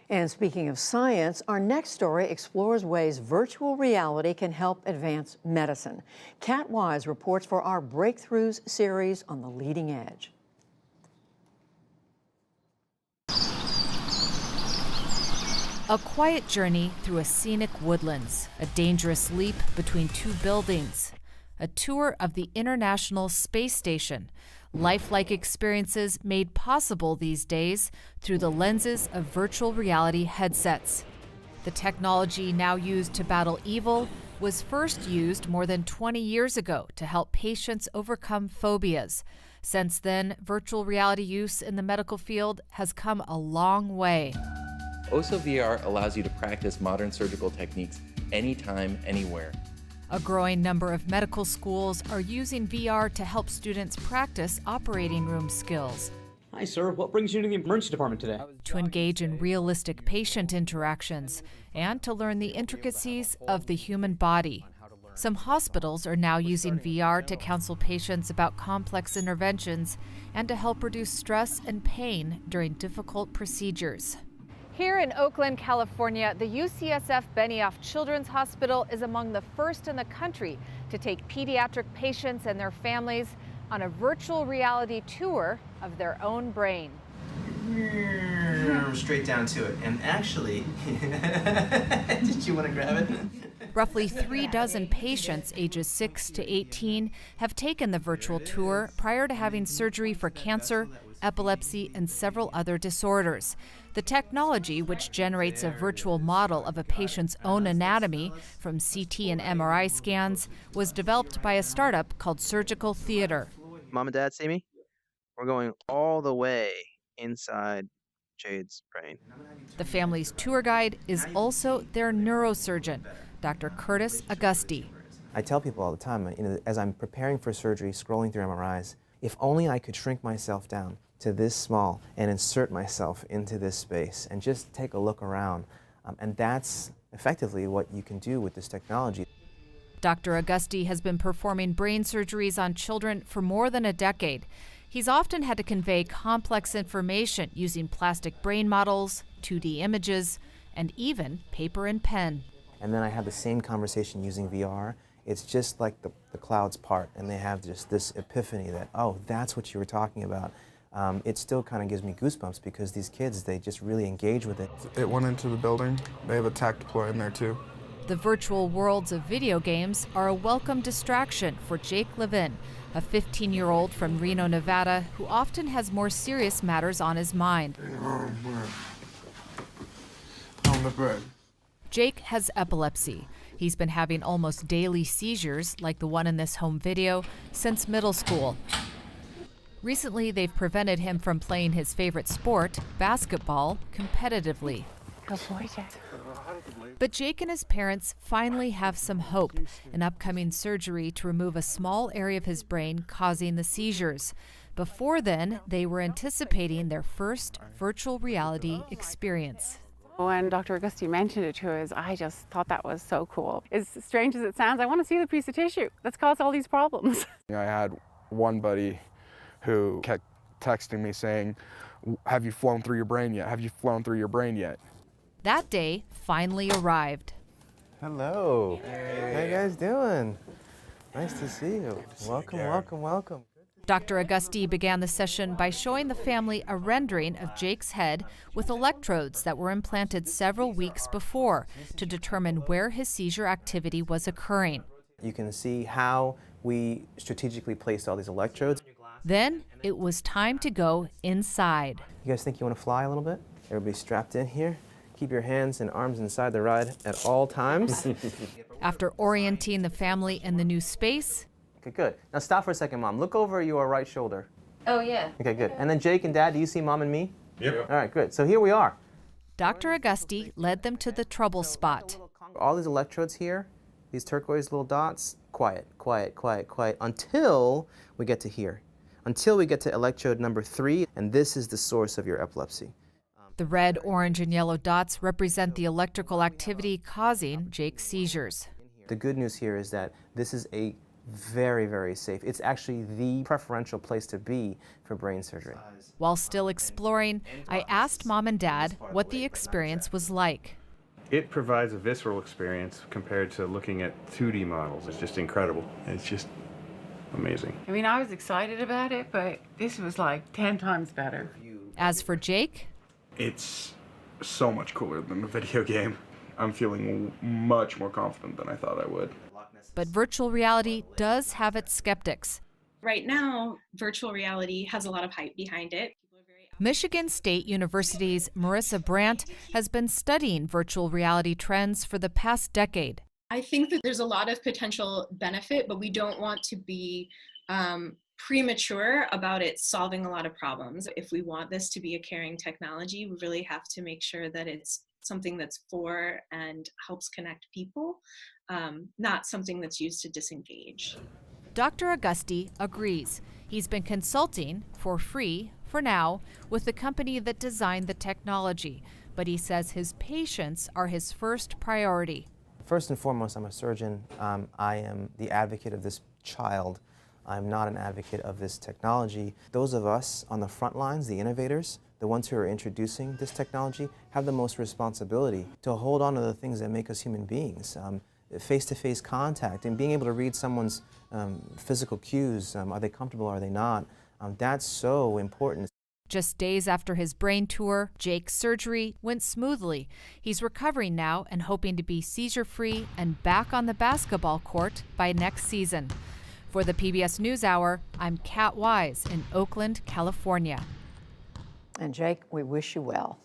And speaking of science, our next story explores ways virtual reality can help advance medicine. Kat Wise reports for our Breakthroughs series on the leading edge. A quiet journey through a scenic woodlands, a dangerous leap between two buildings, a tour of the International Space Station, lifelike experiences made possible these days through the lenses of virtual reality headsets. The technology now used to battle evil was first used more than 20 years ago to help patients overcome phobias. Since then, virtual reality use in the medical field has come a long way. OSO VR allows you to practice modern surgical techniques anytime, anywhere. A growing number of medical schools are using VR to help students practice operating room skills. Hi, sir. What brings you to the emergency department today? To engage in realistic patient interactions and to learn the intricacies of the human body. Some hospitals are now using VR to counsel patients about complex interventions and to help reduce stress and pain during difficult procedures. Here in Oakland, California, the UCSF Benioff Children's Hospital is among the first in the country to take pediatric patients and their families on a virtual reality tour of their own brain. Straight down to it. And actually, did you want to grab it? Roughly 36 patients ages 6 to 18 have taken the virtual tour prior to having surgery for cancer, epilepsy, and several other disorders. The technology, which generates a virtual model of a patient's own anatomy from CT and MRI scans, was developed by a startup called Surgical Theater. Mom and Dad, see me? We're going all the way inside Jade's brain. The family's tour guide is also their neurosurgeon, Dr. Curtis Augusti. I tell people all the time, as I'm preparing for surgery, scrolling through MRIs, if only I could shrink myself down to this small and insert myself into this space and just take a look around. And that's effectively what you can do with this technology. Dr. Augusti has been performing brain surgeries on children for more than a decade. He's often had to convey complex information using plastic brain models, 2D images, and even paper and pen. And then I have the same conversation using VR. It's just like the clouds part, and they have just this epiphany that, oh, that's what you were talking about. It still kind of gives me goosebumps because these kids, they just really engage with it. It went into the building. They have a tactical in there too. The virtual worlds of video games are a welcome distraction for Jake Levin, a 15-year-old from Reno, Nevada, who often has more serious matters on his mind. On the bed. Jake has epilepsy. He's been having almost daily seizures, like the one in this home video, since middle school. Recently, they've prevented him from playing his favorite sport, basketball, competitively. But Jake and his parents finally have some hope, an upcoming surgery to remove a small area of his brain causing the seizures. Before then, they were anticipating their first virtual reality experience. When Dr. Augusti mentioned it to us, I just thought that was so cool. As strange as it sounds, I want to see the piece of tissue that's caused all these problems. I had one buddy who kept texting me saying, have you flown through your brain yet? Have you flown through your brain yet? That day finally arrived. Hello. Hey. How you guys doing? Nice to see you. Welcome, welcome, welcome. Dr. Augusti began the session by showing the family a rendering of Jake's head with electrodes that were implanted several weeks before to determine where his seizure activity was occurring. You can see how we strategically placed all these electrodes. Then it was time to go inside. You guys think you want to fly a little bit? Everybody strapped in here. Keep your hands and arms inside the ride at all times. After orienting the family in the new space. Okay, good. Now stop for a second, Mom. Look over your right shoulder. Oh, yeah. Okay, good. And then Jake and Dad, do you see Mom and me? Yep. All right, good. So here we are. Dr. Augusti led them to the trouble spot. All these electrodes here, these turquoise little dots, quiet, quiet, quiet, quiet, until we get to here. Until we get to electrode number 3, and this is the source of your epilepsy. The red, orange, and yellow dots represent the electrical activity causing Jake's seizures. The good news here is that this is a very, very safe. It's actually the preferential place to be for brain surgery. While still exploring, I asked Mom and Dad what the experience was like. It provides a visceral experience compared to looking at 2D models. It's just incredible. It's just amazing. I mean, I was excited about it, but this was like 10 times better. As for Jake, It's so much cooler than the video game. I'm feeling much more confident than I thought I would. but virtual reality does have its skeptics. Right now, virtual reality has a lot of hype behind it. Michigan State University's Marissa Brandt has been studying virtual reality trends for the past decade. I think that there's a lot of potential benefit, but we don't want to be premature about it solving a lot of problems. If we want this to be a caring technology, we really have to make sure that it's something that's for and helps connect people, not something that's used to disengage. Dr. Augusti agrees. He's been consulting for free, for now, with the company that designed the technology, but he says his patients are his first priority. First and foremost, I'm a surgeon. I am the advocate of this child. I'm not an advocate of this technology. Those of us on the front lines, the innovators, the ones who are introducing this technology, have the most responsibility to hold on to the things that make us human beings. Face-to-face contact and being able to read someone's physical cues. Are they comfortable, are they not? That's so important. Just days after his brain tour, Jake's surgery went smoothly. He's recovering now and hoping to be seizure-free and back on the basketball court by next season. For the PBS NewsHour, I'm Kat Wise in Oakland, California. And Jake, we wish you well.